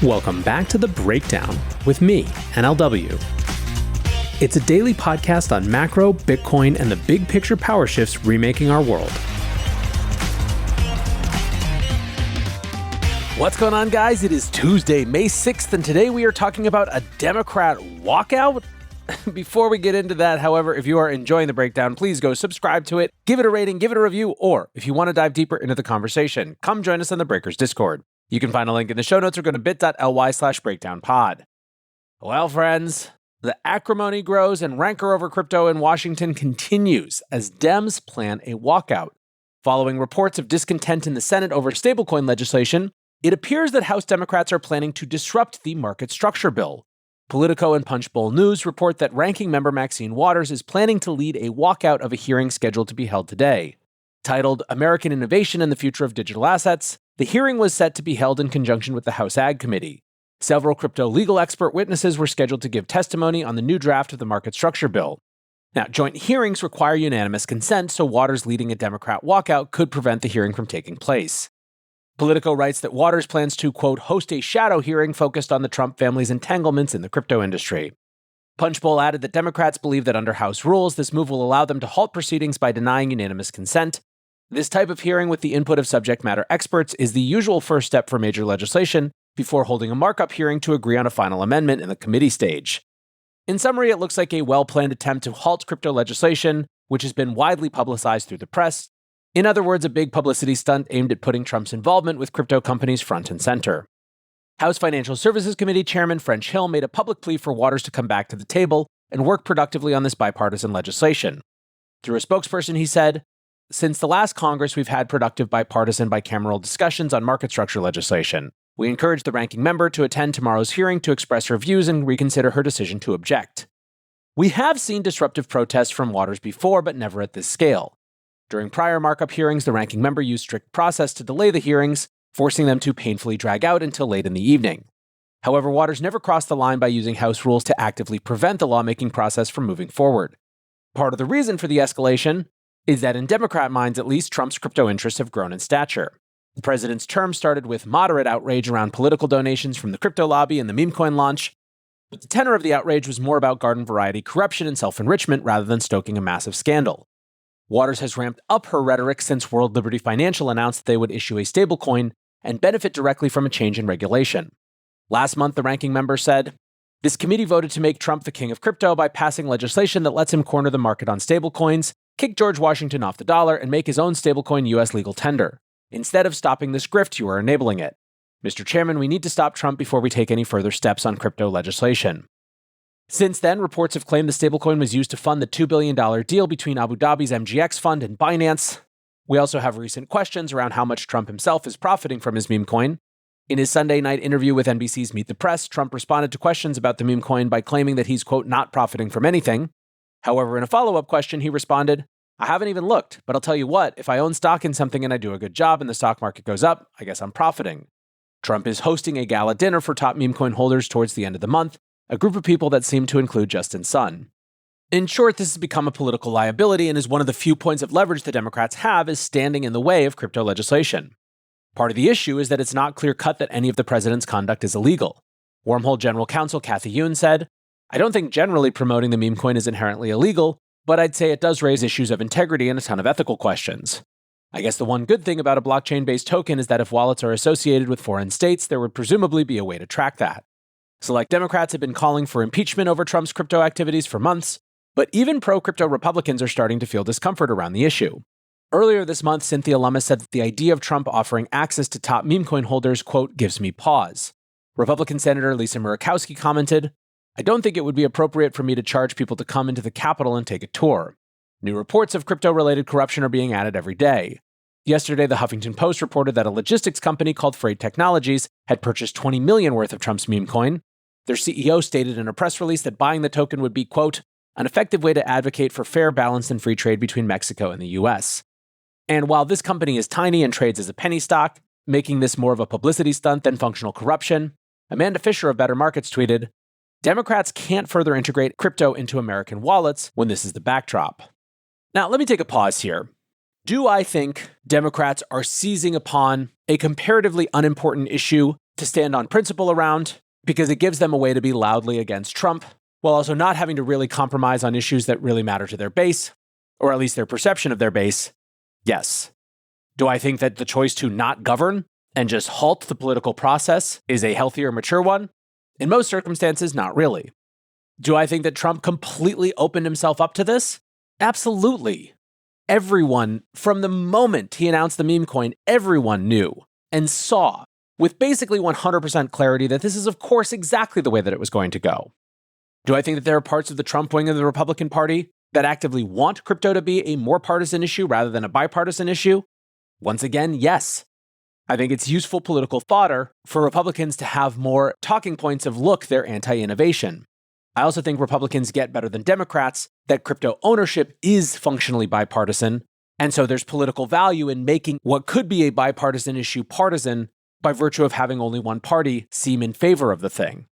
Welcome back to The Breakdown with me, NLW. It's a daily podcast on macro, Bitcoin, and the big picture power shifts remaking our world. What's going on, guys? It is Tuesday, May 6th, and today we are talking about a Democrat walkout. Before we get into that, however, if you are enjoying The Breakdown, please go subscribe to it, give it a rating, give it a review, or if you want to dive deeper into the conversation, come join us on the Breakers Discord. You can find a link in the show notes or go to bit.ly/breakdownpod. Well, friends, the acrimony grows and rancor over crypto in Washington continues as Dems plan a walkout. Following reports of discontent in the Senate over stablecoin legislation, it appears that House Democrats are planning to disrupt the market structure bill. Politico and Punchbowl News report that ranking member Maxine Waters is planning to lead a walkout of a hearing scheduled to be held today. Titled American Innovation and the Future of Digital Assets, the hearing was set to be held in conjunction with the House Ag Committee. Several crypto legal expert witnesses were scheduled to give testimony on the new draft of the market structure bill. Now, joint hearings require unanimous consent, so Waters leading a Democrat walkout could prevent the hearing from taking place. Politico writes that Waters plans to, quote, host a shadow hearing focused on the Trump family's entanglements in the crypto industry. Punchbowl added that Democrats believe that under House rules, this move will allow them to halt proceedings by denying unanimous consent. This type of hearing with the input of subject matter experts is the usual first step for major legislation before holding a markup hearing to agree on a final amendment in the committee stage. In summary, it looks like a well-planned attempt to halt crypto legislation, which has been widely publicized through the press. In other words, a big publicity stunt aimed at putting Trump's involvement with crypto companies front and center. House Financial Services Committee Chairman French Hill made a public plea for Waters to come back to the table and work productively on this bipartisan legislation. Through a spokesperson, he said, "Since the last Congress, we've had productive bipartisan bicameral discussions on market structure legislation. We encourage the ranking member to attend tomorrow's hearing to express her views and reconsider her decision to object. We have seen disruptive protests from Waters before, but never at this scale. During prior markup hearings, the ranking member used strict process to delay the hearings, forcing them to painfully drag out until late in the evening. However, Waters never crossed the line by using House rules to actively prevent the lawmaking process from moving forward. Part of the reason for the escalation is that in Democrat minds at least, Trump's crypto interests have grown in stature. The president's term started with moderate outrage around political donations from the crypto lobby and the meme coin launch, but the tenor of the outrage was more about garden variety corruption and self-enrichment rather than stoking a massive scandal. Waters has ramped up her rhetoric since World Liberty Financial announced that they would issue a stablecoin and benefit directly from a change in regulation. Last month, the ranking member said, "This committee voted to make Trump the king of crypto by passing legislation that lets him corner the market on stablecoins, kick George Washington off the dollar, and make his own stablecoin U.S. legal tender. Instead of stopping this grift, you are enabling it. Mr. Chairman, we need to stop Trump before we take any further steps on crypto legislation." Since then, reports have claimed the stablecoin was used to fund the $2 billion deal between Abu Dhabi's MGX fund and Binance. We also have recent questions around how much Trump himself is profiting from his meme coin. In his Sunday night interview with NBC's Meet the Press, Trump responded to questions about the meme coin by claiming that he's, quote, not profiting from anything. However, in a follow-up question, he responded, "I haven't even looked, but I'll tell you what, if I own stock in something and I do a good job and the stock market goes up, I guess I'm profiting." Trump is hosting a gala dinner for top meme coin holders towards the end of the month, a group of people that seem to include Justin Sun. In short, this has become a political liability and is one of the few points of leverage the Democrats have as standing in the way of crypto legislation. Part of the issue is that it's not clear-cut that any of the president's conduct is illegal. Wormhole General Counsel Kathy Yoon said, "I don't think generally promoting the meme coin is inherently illegal, but I'd say it does raise issues of integrity and a ton of ethical questions. I guess the one good thing about a blockchain-based token is that if wallets are associated with foreign states, there would presumably be a way to track that." Select Democrats have been calling for impeachment over Trump's crypto activities for months, but even pro-crypto Republicans are starting to feel discomfort around the issue. Earlier this month, Cynthia Lummis said that the idea of Trump offering access to top meme coin holders, quote, gives me pause. Republican Senator Lisa Murkowski commented, "I don't think it would be appropriate for me to charge people to come into the Capitol and take a tour. New reports of crypto-related corruption are being added every day. Yesterday, the Huffington Post reported that a logistics company called Freight Technologies had purchased $20 million worth of Trump's meme coin. Their CEO stated in a press release that buying the token would be, quote, an effective way to advocate for fair, balanced, and free trade between Mexico and the U.S. And while this company is tiny and trades as a penny stock, making this more of a publicity stunt than functional corruption, Amanda Fisher of Better Markets tweeted, "Democrats can't further integrate crypto into American wallets when this is the backdrop." Now, let me take a pause here. Do I think Democrats are seizing upon a comparatively unimportant issue to stand on principle around because it gives them a way to be loudly against Trump while also not having to really compromise on issues that really matter to their base, or at least their perception of their base. Yes. Do I think that the choice to not govern and just halt the political process is a healthier, mature one? In most circumstances, not really. Do I think that Trump completely opened himself up to this? Absolutely. Everyone, from the moment he announced the meme coin, everyone knew and saw with basically 100% clarity that this is, of course, exactly the way that it was going to go. Do I think that there are parts of the Trump wing of the Republican Party that actively want crypto to be a more partisan issue rather than a bipartisan issue? Once again, yes. I think it's useful political fodder for Republicans to have more talking points of, look, they're anti-innovation. I also think Republicans get better than Democrats that crypto ownership is functionally bipartisan, and so there's political value in making what could be a bipartisan issue partisan by virtue of having only one party seem in favor of the thing.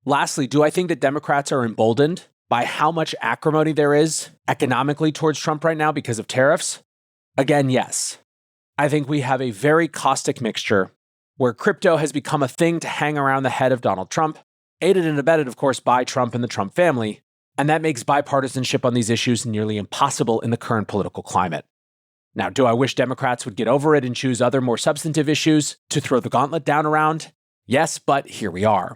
Lastly, do I think that Democrats are emboldened by how much acrimony there is economically towards Trump right now because of tariffs? Again, yes. I think we have a very caustic mixture where crypto has become a thing to hang around the head of Donald Trump, aided and abetted, of course, by Trump and the Trump family, and that makes bipartisanship on these issues nearly impossible in the current political climate. Now, do I wish Democrats would get over it and choose other more substantive issues to throw the gauntlet down around? Yes, but here we are.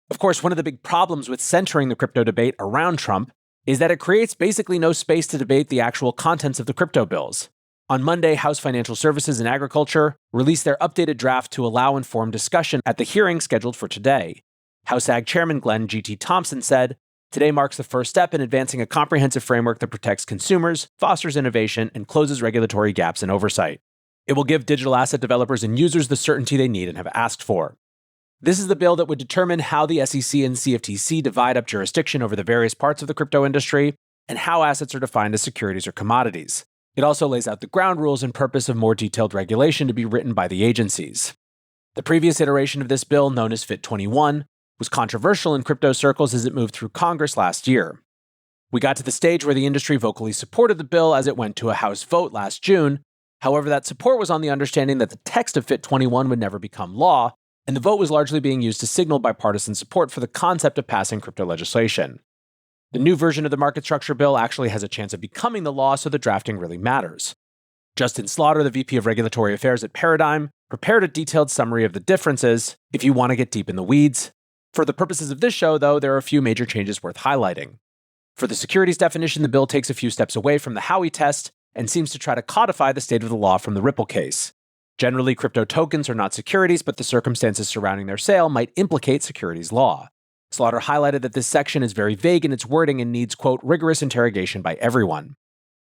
Of course, one of the big problems with centering the crypto debate around Trump is that it creates basically no space to debate the actual contents of the crypto bills. On Monday, House Financial Services and Agriculture released their updated draft to allow informed discussion at the hearing scheduled for today. House Ag Chairman Glenn G.T. Thompson said, "Today marks the first step in advancing a comprehensive framework that protects consumers, fosters innovation, and closes regulatory gaps in oversight. It will give digital asset developers and users the certainty they need and have asked for." This is the bill that would determine how the SEC and CFTC divide up jurisdiction over the various parts of the crypto industry and how assets are defined as securities or commodities. It also lays out the ground rules and purpose of more detailed regulation to be written by the agencies. The previous iteration of this bill, known as Fit 21, was controversial in crypto circles as it moved through Congress last year. We got to the stage where the industry vocally supported the bill as it went to a House vote last June. However, that support was on the understanding that the text of Fit 21 would never become law, and the vote was largely being used to signal bipartisan support for the concept of passing crypto legislation. The new version of the market structure bill actually has a chance of becoming the law, so the drafting really matters. Justin Slaughter, the VP of Regulatory Affairs at Paradigm, prepared a detailed summary of the differences if you want to get deep in the weeds. For the purposes of this show, though, there are a few major changes worth highlighting. For the securities definition, the bill takes a few steps away from the Howey test and seems to try to codify the state of the law from the Ripple case. Generally, crypto tokens are not securities, but the circumstances surrounding their sale might implicate securities law. Slaughter highlighted that this section is very vague in its wording and needs, quote, rigorous interrogation by everyone.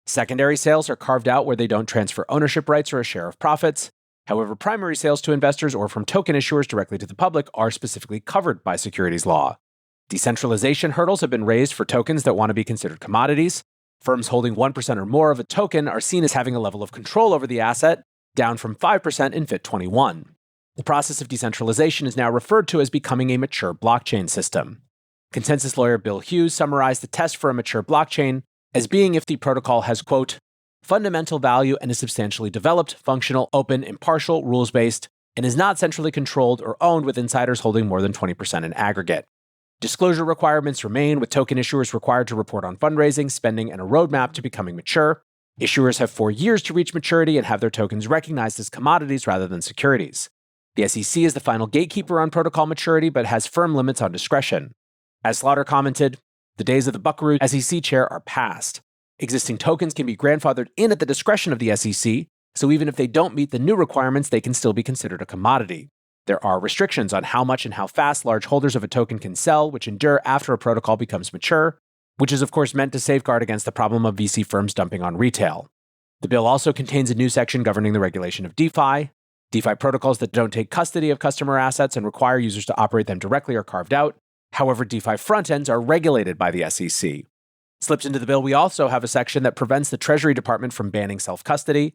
Secondary sales are carved out where they don't transfer ownership rights or a share of profits. However, primary sales to investors or from token issuers directly to the public are specifically covered by securities law. Decentralization hurdles have been raised for tokens that want to be considered commodities. Firms holding 1% or more of a token are seen as having a level of control over the asset, down from 5% in Fit 21. The process of decentralization is now referred to as becoming a mature blockchain system. Consensus lawyer Bill Hughes summarized the test for a mature blockchain as being if the protocol has, quote, fundamental value and is substantially developed, functional, open, impartial, rules-based, and is not centrally controlled or owned with insiders holding more than 20% in aggregate. Disclosure requirements remain, with token issuers required to report on fundraising, spending, and a roadmap to becoming mature. Issuers have 4 years to reach maturity and have their tokens recognized as commodities rather than securities. The SEC is the final gatekeeper on protocol maturity, but has firm limits on discretion. As Slaughter commented, the days of the buckaroo SEC chair are past. Existing tokens can be grandfathered in at the discretion of the SEC, so even if they don't meet the new requirements, they can still be considered a commodity. There are restrictions on how much and how fast large holders of a token can sell, which endure after a protocol becomes mature, which is of course meant to safeguard against the problem of VC firms dumping on retail. The bill also contains a new section governing the regulation of DeFi. DeFi protocols that don't take custody of customer assets and require users to operate them directly are carved out. However, DeFi front ends are regulated by the SEC. Slipped into the bill, we also have a section that prevents the Treasury Department from banning self-custody.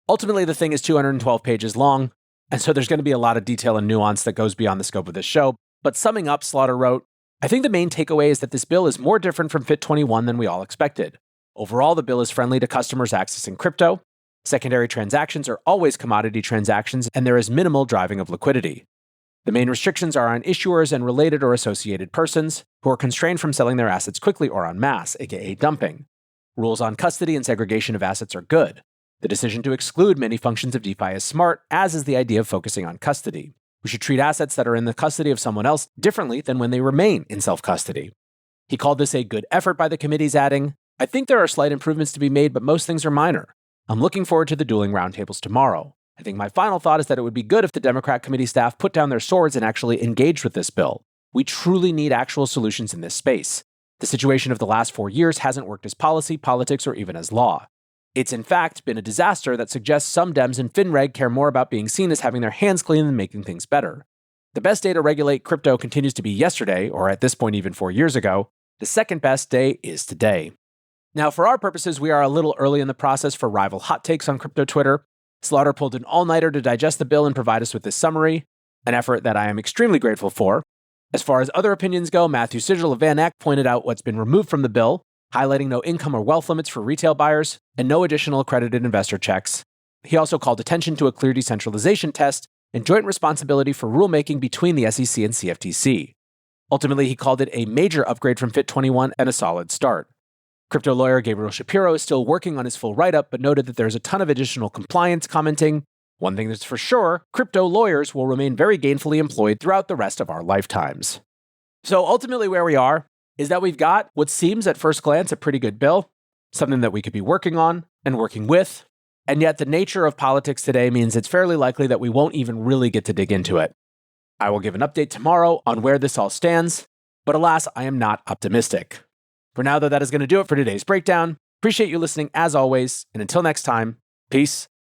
Ultimately, the thing is 212 pages long, and so there's going to be a lot of detail and nuance that goes beyond the scope of this show. But summing up, Slaughter wrote, I think the main takeaway is that this bill is more different from Fit 21 than we all expected. Overall, the bill is friendly to customers accessing crypto. Secondary transactions are always commodity transactions, and there is minimal driving of liquidity. The main restrictions are on issuers and related or associated persons who are constrained from selling their assets quickly or en masse, aka dumping. Rules on custody and segregation of assets are good. The decision to exclude many functions of DeFi is smart, as is the idea of focusing on custody. We should treat assets that are in the custody of someone else differently than when they remain in self-custody. He called this a good effort by the committees, adding, "I think there are slight improvements to be made, but most things are minor. I'm looking forward to the dueling roundtables tomorrow. I think my final thought is that it would be good if the Democrat committee staff put down their swords and actually engaged with this bill. We truly need actual solutions in this space. The situation of the last 4 years hasn't worked as policy, politics, or even as law. It's in fact been a disaster that suggests some Dems and FinReg care more about being seen as having their hands clean than making things better. The best day to regulate crypto continues to be yesterday, or at this point even 4 years ago. The second best day is today." Now, for our purposes, we are a little early in the process for rival hot takes on crypto Twitter. Slaughter pulled an all-nighter to digest the bill and provide us with this summary, an effort that I am extremely grateful for. As far as other opinions go, Matthew Sigel of Van Eck pointed out what's been removed from the bill, highlighting no income or wealth limits for retail buyers and no additional accredited investor checks. He also called attention to a clear decentralization test and joint responsibility for rulemaking between the SEC and CFTC. Ultimately, he called it a major upgrade from FIT21 and a solid start. Crypto lawyer Gabriel Shapiro is still working on his full write-up, but noted that there's a ton of additional compliance, commenting, "One thing that's for sure, crypto lawyers will remain very gainfully employed throughout the rest of our lifetimes." So ultimately where we are is that we've got what seems at first glance a pretty good bill, something that we could be working on and working with, and yet the nature of politics today means it's fairly likely that we won't even really get to dig into it. I will give an update tomorrow on where this all stands, but alas, I am not optimistic. For now, though, that is going to do it for today's breakdown. Appreciate you listening as always, and until next time, peace